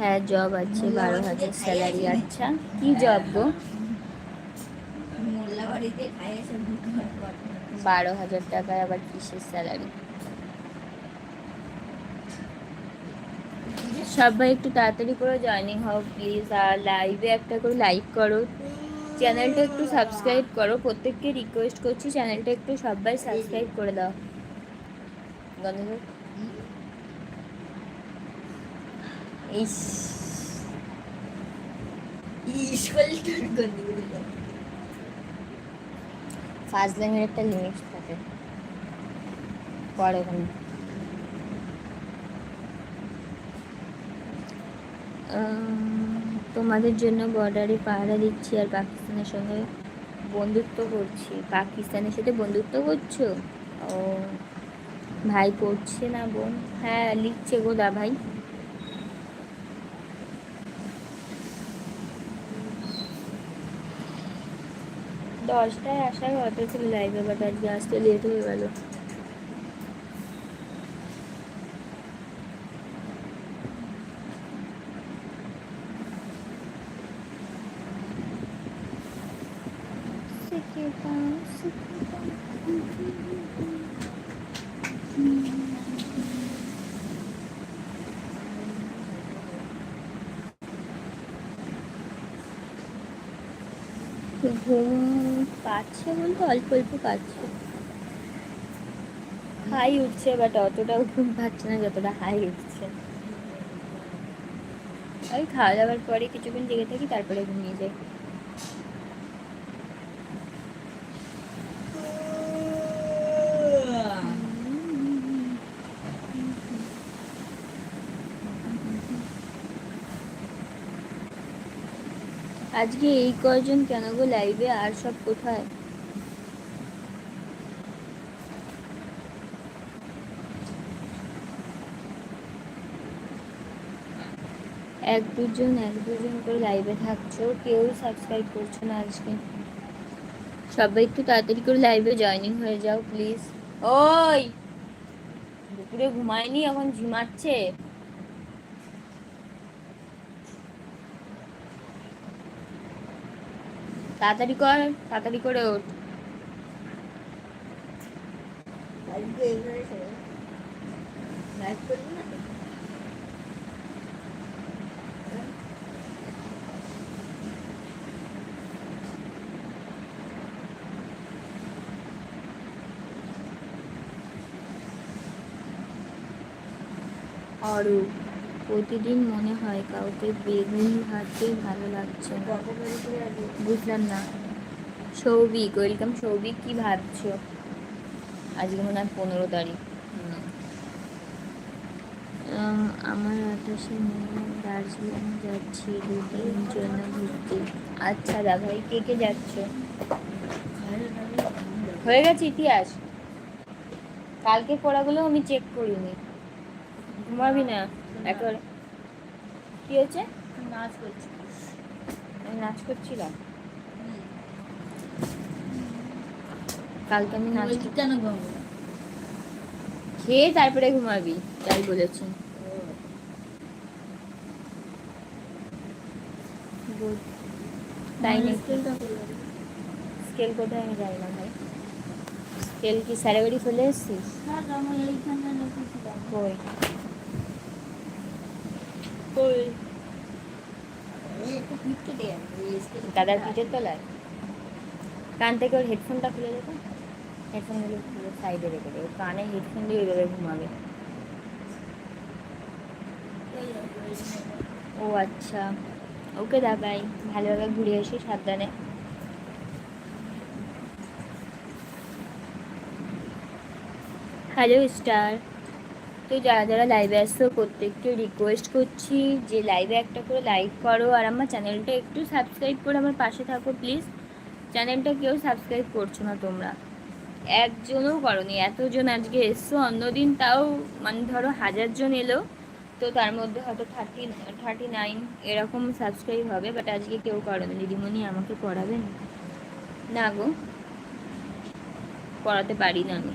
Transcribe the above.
হ্যাঁ জব আছে, 12,000 স্যালারি। আচ্ছা কি জব গো? 12,000 টাকায় আবার কিসের স্যালারি? সবাই একটু তাড়াতাড়ি করে জয়েনিং হও প্লিজ, আর লাইভে একটা করে লাইক করো, চ্যানেলটা একটু সাবস্ক্রাইব করো, প্রত্যেককে রিকোয়েস্ট করছি চ্যানেলটা একটু সবাই সাবস্ক্রাইব করে দাও। ইস ফাজলামের একটা লিমিট থাকে, পরে কোনো তোমাদের জন্য বর্ডারে পাহারা দিচ্ছি আর পাকিস্তানের সঙ্গে বন্ধুত্ব করছি। পাকিস্তানের সাথে বন্ধুত্ব করছো? ও ভাই পড়ছে না বোন? হ্যাঁ লিখছে গো দা ভাই। 10টায় আসার কথা ছিল লাইভে, বাট আজকে আসতে লেট হয়ে গেল। ঘুম পাচ্ছে বলতে অল্প অল্প পাচ্ছে, হাই উঠছে, বাট অতটাও ঘুম পাচ্ছে না যতটা হাই উঠছে। ওই খাওয়া দাওয়ার পরে কিছুক্ষণ জেগে থাকি, তারপরে ঘুমিয়ে যাই। আজকে এই কয়জন কেন গো লাইভে, আর সব কোথায়? এক দুজন করে লাইভে থাকছো, কেউ সাবস্ক্রাইব করছো না আজকে। সবাই একটু তাড়াতাড়ি করে লাইভে জয়েনিং হয়ে যাও প্লিজ। ওই দুপুরে ঘুমায়নি, এখন ঝিমাচ্ছে। তাড়াতাড়ি কর, তাড়াতাড়ি করে ওঠ। আর প্রতিদিন মনে হয় কাউকে বেগুন ভাজতে ভালো লাগছে না। বুঝলাম না। সৌভিক, ওয়েলকাম সৌভিক। কি ভাবছো? আজকে মনে হয় 15 তারিখ। আমার 28-এ মে দার্জিলিং যাচ্ছি 2 দিনের জন্য ঘুরতে। আচ্ছা দা ভাই, কে কে যাচ্ছ? হয়ে গেছে ইতিহাস, কালকে পড়াগুলো আমি চেক করিনি। ঘুমাবি না একেবারে? কি হয়েছে? নাচ করছি। আমি নাচ করছিলাম কালকে, আমি নাচ কেন ঘুমাবো? খেয়ে তারপরে ঘুমাবি, তাই বলেছি। তাই নাকি? স্কেল কোথায় আমি জানি না ভাই। স্কেল কি সারা বাড়ি চলে এসছিস? কই কই? দাদার পিঠের তলায়। কান থেকে ওর হেডফোনটা খুলে দেবো, হেডফোনগুলো খুলে সাইডে রেখে দেবো, কানে হেডফোন দিয়ে ওইভাবে ঘুমাবে। ও আচ্ছা, ওকে দা ভাই, ভালোভাবে ঘুরে আসি সাবধানে। Hello star. তো যারা যারা লাইভে আসছো প্রত্যেককে রিকোয়েস্ট করছি যে লাইভে একটা করে লাইক করো, আর আমার চ্যানেলটা একটু সাবস্ক্রাইব করে আমার পাশে থাকো প্লিজ। চ্যানেলটা কেউ সাবস্ক্রাইব করছো না তোমরা, একজনও করনি। এতজন আজকে এসছো, অন্যদিন তাও মানে ধরো 1000 জন এলো, তো তার মধ্যে হয়তো 39 এরকম সাবস্ক্রাইব হবে, বাট আজকে কেউ করোনি। দিদিমণি আমাকে পড়াবেন? না গো, পড়াতে পারি না আমি।